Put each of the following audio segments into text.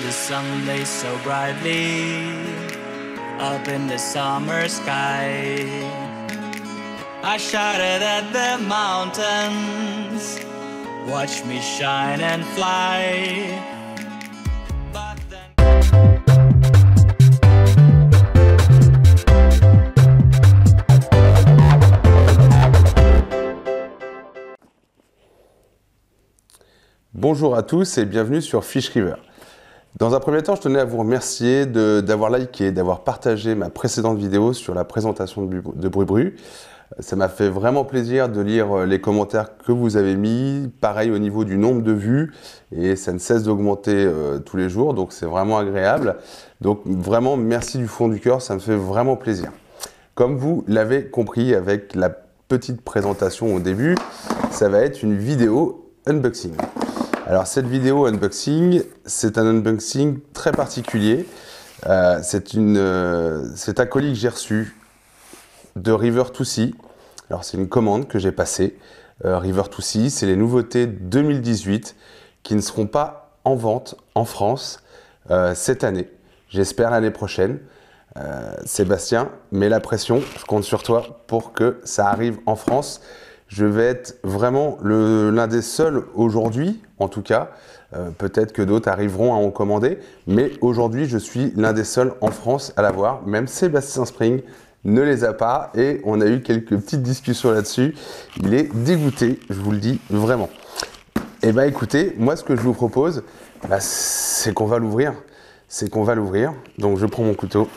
The sun blazed so brightly up in the summer sky. I shouted at the mountains, watch me shine and fly. But then Bonjour à tous et bienvenue sur Fish River. Dans un premier temps, je tenais à vous remercier d'avoir liké, d'avoir partagé ma précédente vidéo sur la présentation de BruBru. Ça m'a fait vraiment plaisir de lire les commentaires que vous avez mis, pareil au niveau du nombre de vues, et ça ne cesse d'augmenter tous les jours, donc c'est vraiment agréable. Donc vraiment, merci du fond du cœur, ça me fait vraiment plaisir. Comme vous l'avez compris avec la petite présentation au début, ça va être une vidéo unboxing. Alors cette vidéo unboxing, c'est un unboxing très particulier. C'est un colis que j'ai reçu de River2Sea. Alors c'est une commande que j'ai passée. River2Sea, c'est les nouveautés 2018 qui ne seront pas en vente en France cette année. J'espère l'année prochaine. Sébastien, mets la pression, je compte sur toi pour que ça arrive en France. Je vais être vraiment l'un des seuls aujourd'hui, en tout cas. Peut-être que d'autres arriveront à en commander, mais aujourd'hui, je suis l'un des seuls en France à l'avoir. Même Sébastien Spring ne les a pas et on a eu quelques petites discussions là-dessus. Il est dégoûté, je vous le dis vraiment. Eh bien, écoutez, moi, ce que je vous propose, c'est qu'on va l'ouvrir. Donc, je prends mon couteau.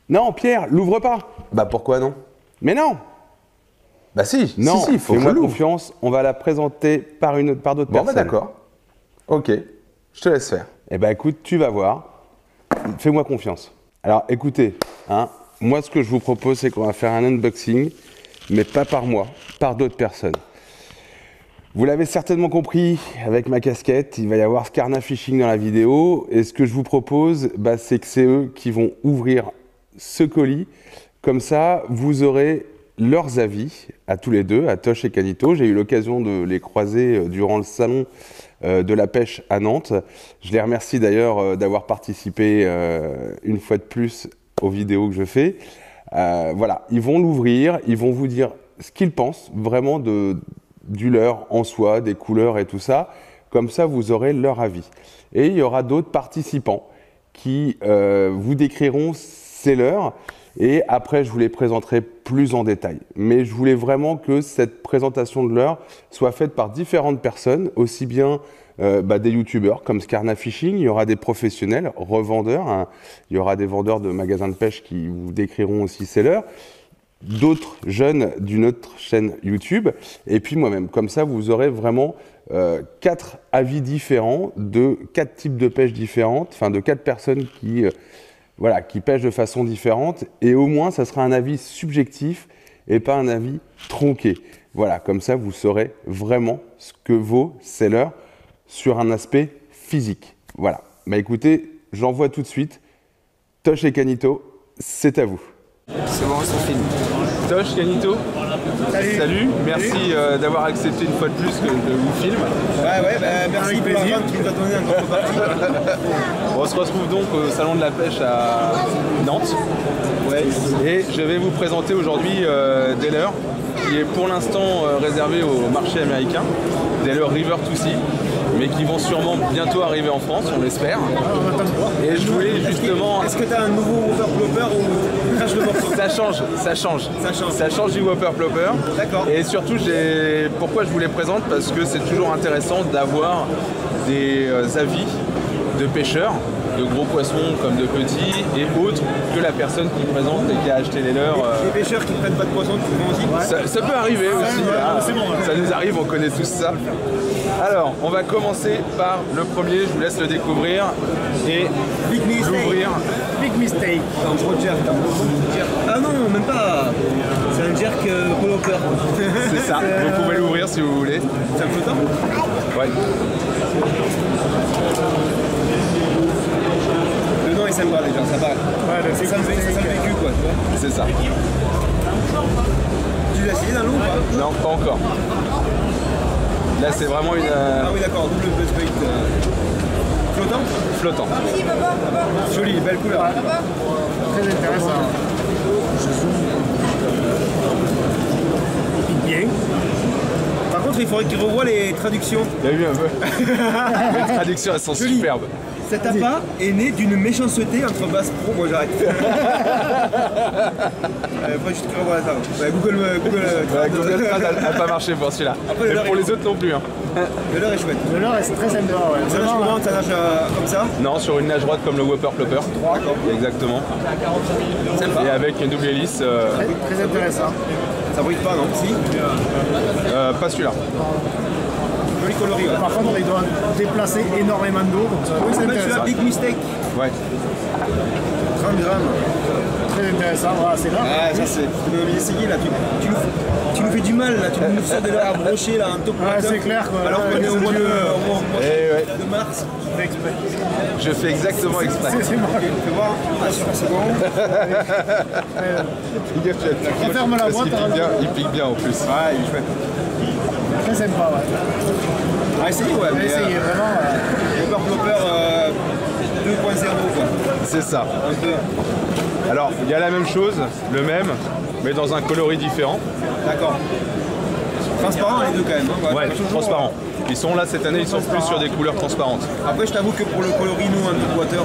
Non, Pierre, l'ouvre pas. Bah, pourquoi non? Mais non. Bah si, non, si, fais-moi confiance, on va la présenter par d'autres personnes. Bon, bah d'accord. Ok, je te laisse faire. Eh ben écoute, tu vas voir. Fais-moi confiance. Alors écoutez, moi ce que je vous propose, c'est qu'on va faire un unboxing, mais pas par moi, par d'autres personnes. Vous l'avez certainement compris avec ma casquette, il va y avoir Skarna Fishing dans la vidéo. Et ce que je vous propose, c'est que c'est eux qui vont ouvrir ce colis. Comme ça, vous aurez leurs avis à tous les deux, à Tosh et Canito. J'ai eu l'occasion de les croiser durant le salon de la pêche à Nantes. Je les remercie d'ailleurs d'avoir participé une fois de plus aux vidéos que je fais. Voilà, ils vont l'ouvrir, ils vont vous dire ce qu'ils pensent vraiment du leurre en soi, des couleurs et tout ça. Comme ça, vous aurez leur avis. Et il y aura d'autres participants qui vous décriront ces leurres. Et après, je vous les présenterai plus en détail. Mais je voulais vraiment que cette présentation de leurre soit faite par différentes personnes, aussi bien des youtubeurs comme Skarna Fishing, il y aura des professionnels, revendeurs, il y aura des vendeurs de magasins de pêche qui vous décriront aussi ces leurres, d'autres jeunes d'une autre chaîne YouTube, et puis moi-même. Comme ça, vous aurez vraiment 4 avis différents de 4 types de pêche différentes, enfin de 4 personnes qui pêchent de façon différente, et au moins ça sera un avis subjectif et pas un avis tronqué. Voilà, comme ça vous saurez vraiment ce que vaut ces leurres sur un aspect physique. Voilà, écoutez, j'envoie tout de suite. Tosh et Canito, c'est à vous. C'est bon, ça filme. Tosh, Canito, salut. Merci d'avoir accepté une fois de plus que je vous filme. Merci pour la vente qui nous a donné un gros parti. On se retrouve donc au salon de la pêche à Nantes. Et je vais vous présenter aujourd'hui des leurres qui est pour l'instant réservé au marché américain, des leurres River2Sea, mais qui vont sûrement bientôt arriver en France, on l'espère. Et je voulais justement... Est-ce que tu as un nouveau Whopper Plopper ou crash le morceau? Ça change du Whopper Plopper. D'accord. Et surtout, pourquoi je vous les présente? Parce que c'est toujours intéressant d'avoir des avis de pêcheurs, de gros poissons comme de petits, et autres que la personne qui présente et qui a acheté les leurs. Les pêcheurs qui ne prennent pas de poissons, qui vont aussi. Ça peut arriver aussi. C'est bon, ça nous arrive, on connaît tous ça. Alors, on va commencer par le premier, je vous laisse le découvrir et l'ouvrir. Big mistake. Un gros jerk. Ah non, même pas. C'est un jerk plopper. C'est ça, vous pouvez l'ouvrir si vous voulez. C'est un flottant? Ouais. Le nom est sympa déjà, ça paraît. Ouais, ça me vécu quoi, tu vois. C'est ça. Tu l'as essayé dans l'eau ou pas? Non, pas encore. Là, c'est vraiment une... Ah oui, d'accord, double buzz bait. Flottant. flottant. Joli, belle couleur. Très intéressant. Il pique bien. Par contre, il faudrait que tu revoies les traductions. Il y a eu un peu. Les traductions, elles sont Joli. superbes. Cet appât est né d'une méchanceté entre Bass Pro. Moi, j'arrête. Après, juste revois ça. Ouais, Google Google Trad n'a pas marché pour celui-là. Après, le Et leurre pour est les autres non plus. Hein. Le leurre est chouette. Le leurre est très sympa, ouais. Ça nage Vraiment, comment? Ça nage comme ça? Non, sur une nage droite comme le Whopper Flopper. D'accord. Exactement. Sympa. Et avec une double hélice. très, très intéressant. Ça brille pas, non? Si. Pas celui-là. Joli coloris. Ouais. Par contre, il doit déplacer énormément d'eau, donc ça Oui, c'est c'est celui-là, intéressant. Big Mistake. Ouais. 30 grammes. Très intéressant, voilà, c'est là. Ah, ça c'est. Tu peux essayer là. Tu nous fais du mal là. Tu nous sors de là à brocher là, un top. Ouais, c'est clair, quoi. Alors qu'on est au mois Et ouais. de mars. Fait exprès. Je fais exactement exprès. C'est moi. Fais voir. Ah, c'est bon. Referme la Parce boîte. qu'il pique bien en plus. Ouais, il est chouette. Très sympa, ouais. Ah, essayez, ouais. Mais Essayez, vraiment. Whopper Flopper 2.0 quoi. C'est ça. Un peu. Alors, il y a la même chose, le même, mais dans un coloris différent. D'accord. Transparent les deux quand même. Hein, Ouais, toujours, transparent. Ils sont là cette année, ils sont plus sur des couleurs transparentes. Après, je t'avoue que pour le coloris, nous, un petit water,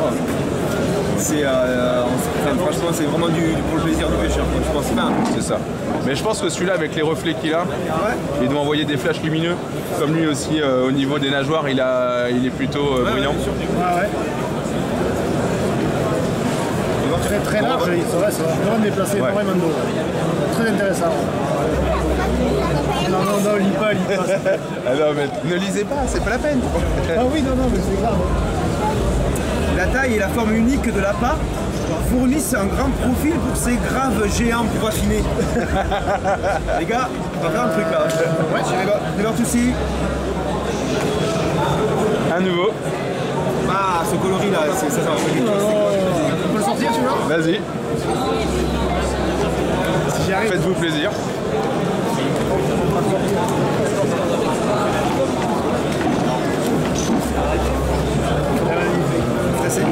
c'est. Franchement, c'est vraiment pour le plaisir du pêcheur. Quoi. Je pense pas. C'est ça. Mais je pense que celui-là, avec les reflets qu'il a, il doit envoyer des flashs lumineux. Comme lui aussi, au niveau des nageoires, il est plutôt brillant. Ouais, ouais. Très, très large, ça va vraiment déplacer énormément d'eau. Très intéressant. Non, lis pas. Ah non, mais ne lisez pas, c'est pas la peine. Ah oui, non, mais c'est grave. La taille et la forme unique de l'appât fournissent un grand profil pour ces graves géants pour affiner. Les gars, on va faire un truc là. Ouais, je vais tous ici. Un nouveau. Ah, ce coloris là, ça va faire quelque chose. On peut le sortir, tu vois? Vas-y, Si j'y arrive. faites-vous plaisir.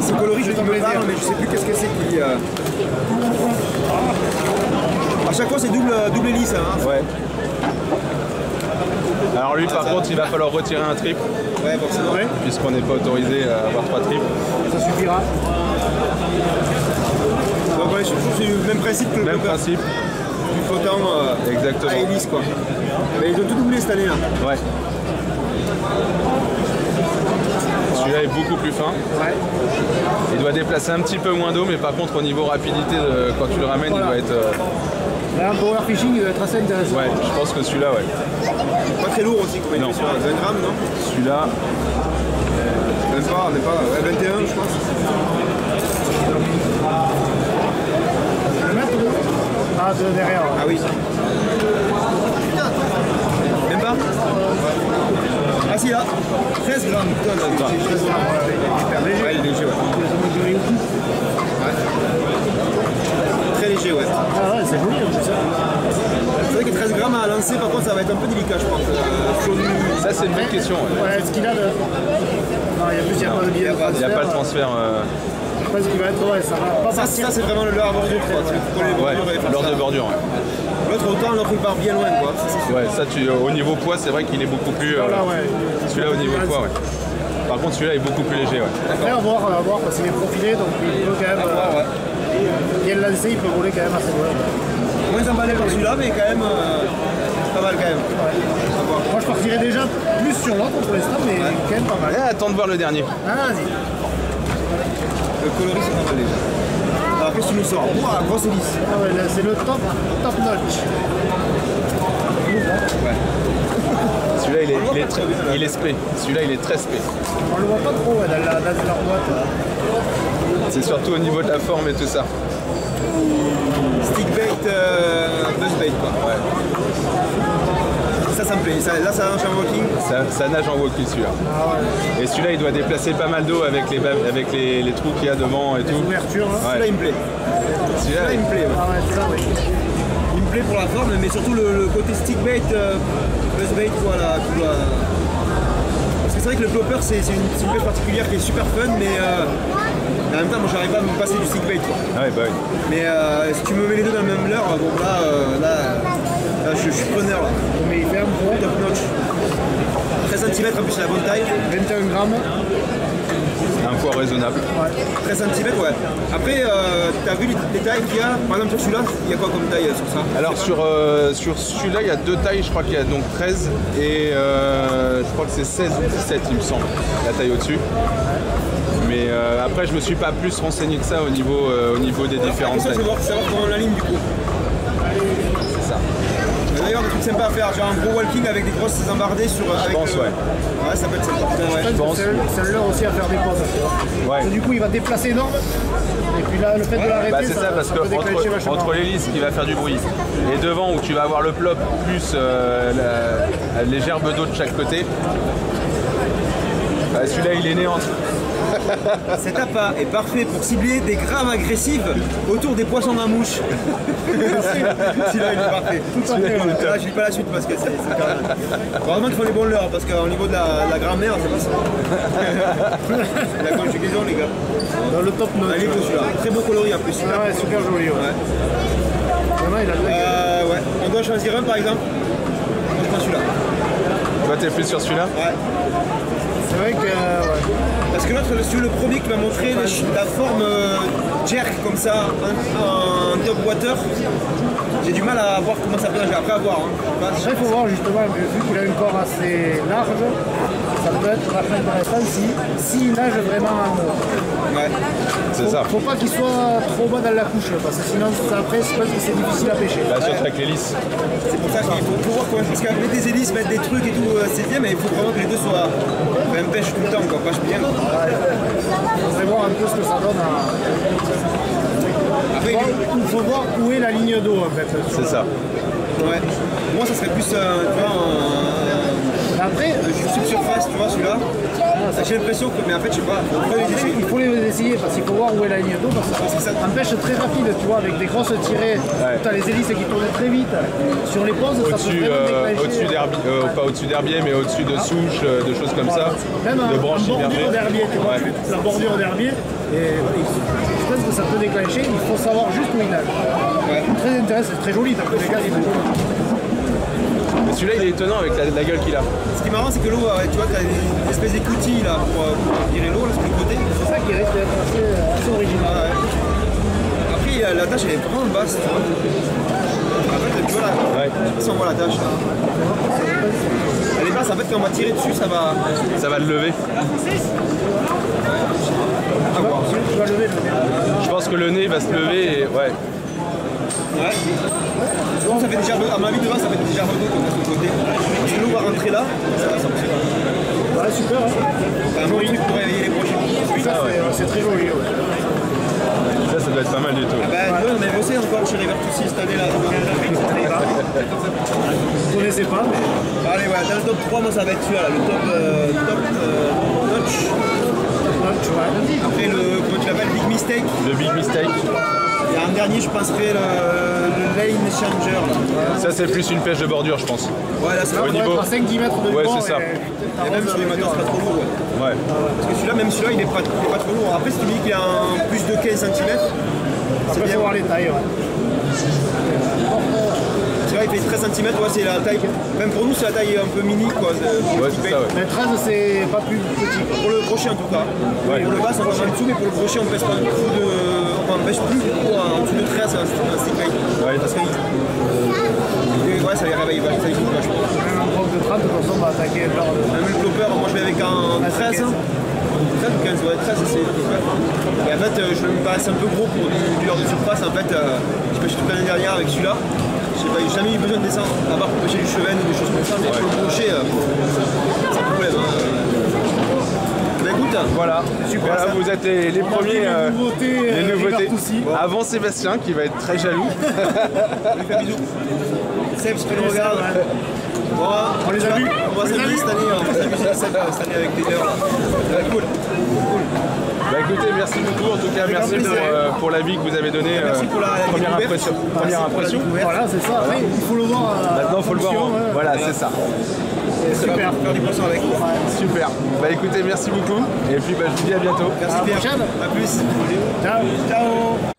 Ce coloris, je me parle, mais je sais plus qu'est-ce que c'est qui. À chaque fois, c'est double hélice. Hein. Ouais. Alors lui, par contre, il va falloir retirer un trip, Ouais, forcément. Ouais. puisqu'on n'est pas autorisé à avoir 3 trips. Ça suffira. Donc, ouais, c'est le même principe que le Même Flopper. principe. Du flottant Exactement. à hélice, quoi. Mais ils ont tout doublé cette année. Là. Ouais. Celui-là est beaucoup plus fin. Ouais. Il doit déplacer un petit peu moins d'eau, mais par contre, au niveau rapidité, quand tu le ramènes, il doit être. Là, un power fishing, il va être assez intéressant. Ouais, je pense que celui-là, ouais. Pas très lourd aussi, comme il Non. fait sur 20 grammes, non? Celui-là, Même pas, ouais, 21, je pense. Le mettre ou ah, de derrière. Ouais. Ah oui. Même pas? Ah si, là. 13 grammes. Putain, c'est 13 grammes. Super léger. Ouais, il est léger, ouais. Très léger, ouais. Ah ouais, c'est joli comme ça. C'est vrai que 13 grammes à lancer, par contre, ça va être un peu délicat, je pense. Sur du... ça c'est une bonne question. Ouais. Ouais, ce qu'il a de. Non, il y a pas de billet. Il n'y a pas de transfert. Après, ce qui va être, ouais, ça va pas partir. Ça, c'est vraiment le leurre à bordure, quoi. Tu peux coller les Ouais, bordures et faire lors ça. de bordure. Ouais. L'autre, autant, l'autre, il part bien loin, quoi. Ouais, ça, au niveau poids, c'est vrai qu'il est beaucoup plus. Là, ouais. Celui-là, au niveau poids, ouais. Par contre, celui-là est beaucoup plus léger. Ouais. Après, à voir, parce qu'il est profilé, donc il peut quand même. Ouais. Et le lancer, il peut rouler quand même assez loin. Moins emballé par celui-là, mais quand même pas mal quand même. Moi, je partirais déjà plus sur l'autre pour l'instant, mais quand même pas mal. Eh, attends de voir le dernier. Ah, vas-y. Le coloris, c'est pas mal déjà. Alors, qu'est-ce que tu nous sors? Ouah, grosse hélice. Ah ouais, là, c'est le top notch. Celui-là, il est spé. Celui-là, il est très spé. On le voit pas trop ouais, dans leur boîte. C'est surtout au niveau de la forme et tout ça. Stick bait, buzz bait quoi. Ouais. Ça me plaît. Là, ça lance en walking. Ça nage en walkie celui-là. Et celui-là, il doit déplacer pas mal d'eau avec les trous qu'il y a devant et tout. Ouverture. Hein. Celui-là, il me plaît. Celui-là, Celui-là, il me plaît. Ouais. Ah ouais, c'est ça, oui. Il me plaît pour la forme, mais surtout le côté stick bait, buzz bait, voilà. Parce que c'est vrai que le plopper c'est une pêche particulière qui est super fun, mais en même temps moi j'arrive pas à me passer du stick bait quoi. Ouais, bah oui. Mais si tu me mets les deux dans le même leurre, bon là je suis preneur là. Mais il fait un gros, Top notch. 13 cm en plus c'est la bonne taille. 21 grammes. Un poids raisonnable. 13 cm ouais. Après t'as vu les tailles qu'il y a? Par exemple sur celui-là, il y a quoi comme taille sur ça? Alors sur celui-là, il y a 2 tailles, je crois qu'il y a donc 13 et je crois que c'est 16 ou 17 il me semble, la taille au-dessus. Mais après je me suis pas plus renseigné que ça au niveau des différentes La question tailles. c'est savoir comment on l'aligne du coup. C'est ça. D'ailleurs des trucs sympas à faire, genre un gros walking avec des grosses embardées sur... Je pense, ouais. Ouais ça peut être sympa. Ouais. Je pense. C'est un leurre aussi à faire des pauses. Ouais. Du coup, il va déplacer énorme. Et puis là, le fait de l'arrêter, Bah c'est ça, parce que peut déclencher vachement. entre l'hélice qui va faire du bruit et devant où tu vas avoir le plop plus les gerbes d'eau de chaque côté, bah, celui-là il est néant. Cet appât est parfait pour cibler des graves agressives autour des poissons à mouche. Celui-là il est parfait. Là je lis pas la suite parce que c'est quand même... Heureusement qu'il faut les bons leurres parce qu'au niveau de la grammaire c'est pas ça. La conjugaison les gars. Dans le top note. Il est beau celui-là. Très beau coloris en plus. Ouais, super joli. Ouais. Vraiment, il a de la gueule. Ouais. On doit choisir un par exemple. Moi je prends celui-là. Toi t'es plus sur celui-là? Ouais. C'est vrai que. Ouais. Parce que l'autre, le premier qui m'a montré la forme jerk comme ça, en top water, j'ai du mal à voir comment ça peut nager. Après à voir. Hein. Après, il faut voir justement, vu qu'il a un corps assez large, ça peut être vachement intéressant s'il nage vraiment en eau. Ouais. C'est ça. Faut pas qu'il soit trop bas dans la couche, parce que sinon, après, je pense que c'est difficile à pêcher. Bah, surtout avec l'hélice. C'est pour ça qu'il faut voir quoi. Parce qu'avec des hélices, mettre des trucs et tout, c'est bien, mais il faut vraiment que les deux soient même pêche tout le temps, quoi. Pêche bien. Il faudrait voir un peu ce que ça donne. Après, Il faut voir où est la ligne d'eau en fait. C'est ça. ouais. Moi, ça serait plus, tu vois, Après, subsurface, tu vois, celui-là. J'ai l'impression que, mais en fait, je sais pas, il faut les essayer parce qu'il faut voir où est la ligne d'eau parce que c'est un pêche très rapide, tu vois, avec des grosses tirées. Tu as les hélices qui tournent très vite. Sur les pauses, ça peut Au-dessus, vraiment déclencher. au-dessus d'herbier, pas au-dessus d'herbier, mais au-dessus de souches, de choses comme ça, Même de branches en bordure immergées. d'herbier, tu vois, Ouais. la bordure d'herbier. Et je pense que ça peut déclencher, il faut savoir juste où il nage. Très intéressant, c'est très joli, t'as les gars, il est joli. Mais celui-là, il est étonnant avec la gueule qu'il a. ce qui est marrant, c'est que l'eau, tu vois, t'as une espèce d'écoutille là pour virer l'eau, là, sur le côté. C'est ça qui risque d'être assez original. Ah ouais. Après, la tâche, elle est vraiment basse, tu vois. En fait, tu vois là, Ouais. je sais pas si on voit la tâche là. Elle est basse, en fait, quand on va tirer dessus, ça va. Ça va le lever. À voir. Tu vas lever le nez. Je pense que le nez va se lever et ouais. Ouais. Donc ça fait des gerbes, à ma avis devant ça fait des gerbes d'eau comme de ce côté. Parce que l'eau va rentrer là, ça va sortir. Ouais, super. Hein. C'est un bon truc pour réveiller les prochains. Ça, c'est très joli. Ouais. Ça doit être pas mal du tout. Bah nous on a bossé encore chez River Toussi cette année là. Je ne connaissais pas, mais. Allez ouais, dans le top 3 moi ça va être celui-là, le top notch. Après le, comment tu l'appelles, Big Mistake. Le big mistake. Et un dernier je penserais le Lane Changer là. Ça, c'est plus une pêche de bordure, je pense. Ouais là c'est Au là. niveau- À 5-10 mètres de Ouais, fond, c'est ça. Et même sur les moteurs c'est pas trop lourd. Ouais. Ouais. Parce que celui-là, même celui-là il est pas trop lourd. Après si tu me dis qu'il a un plus de 15 cm, c'est Après, bien. faut voir les tailles. Ouais. Celui-là il fait 13 cm, ouais, c'est la taille. Même pour nous c'est la taille un peu mini quoi. Ouais, c'est ça, ouais. Mais 13, c'est pas plus petit. Pour le crochet en tout cas. Ouais. Pour le bas, on va en dessous, mais pour le crochet, on pèse pas en dessous de. Enfin, on pèse plus en dessous de 13 un stick bait. Ouais. Parce que. Ouais, ça les réveille, ça les coupe vachement. Même un groupe de 30, de toute façon, on va attaquer le genre de. Même le plopper, moi je vais avec un 13. 13 ou 15, ouais, 13 c'est le plopper. Et en fait, je me paraissais un peu gros pour du leurre de surface. En fait, je pêchais toute l'année dernière avec celui-là. Je sais pas, j'ai jamais eu besoin de descendre, à part pour pêcher du cheven ou des choses comme ça, mais pour le crochet, c'est un problème. Mais écoute, Voilà, Super, voilà, ça. vous êtes les premiers, les nouveautés, les nouveautés. River Toussi. Avant Sébastien qui va être très jaloux. on lui fait un bisou. Seb, si tu nous regardes. Bon, On les a vus. On va s'amuser cette année, on va s'amuser cette année avec tes leurres là. Ça va être cool. Bah écoutez, merci beaucoup en tout cas, merci pour l'avis que vous avez donné. Merci pour la première découverte. impression. Merci Première pour la impression. découverte. Voilà, c'est ça. Après, il faut le voir. Maintenant, il faut le voir. en fonction, Voilà, c'est ça. super. Faire du poisson avec. Super. Bah écoutez, merci beaucoup. Et puis bah, je vous dis à bientôt. Merci Pierre. À plus. Ciao. Ciao.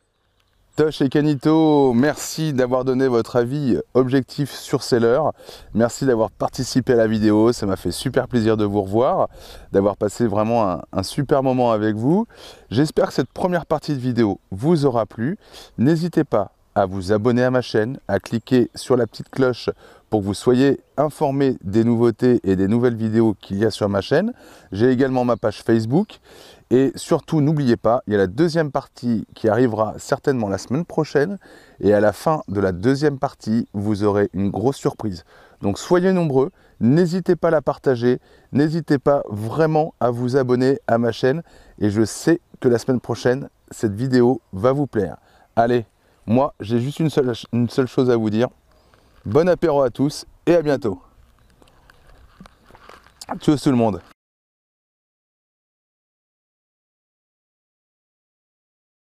Tosh et Canito, merci d'avoir donné votre avis objectif sur Seller. Merci d'avoir participé à la vidéo, ça m'a fait super plaisir de vous revoir, d'avoir passé vraiment un super moment avec vous. J'espère que cette première partie de vidéo vous aura plu. N'hésitez pas à vous abonner à ma chaîne, à cliquer sur la petite cloche pour que vous soyez informés des nouveautés et des nouvelles vidéos qu'il y a sur ma chaîne. J'ai également ma page Facebook. Et surtout, n'oubliez pas, il y a la deuxième partie qui arrivera certainement la semaine prochaine. Et à la fin de la deuxième partie, vous aurez une grosse surprise. Donc soyez nombreux, n'hésitez pas à la partager, n'hésitez pas vraiment à vous abonner à ma chaîne. Et je sais que la semaine prochaine, cette vidéo va vous plaire. Allez, moi, j'ai juste une seule chose à vous dire. Bon apéro à tous et à bientôt. Tchuss tout le monde.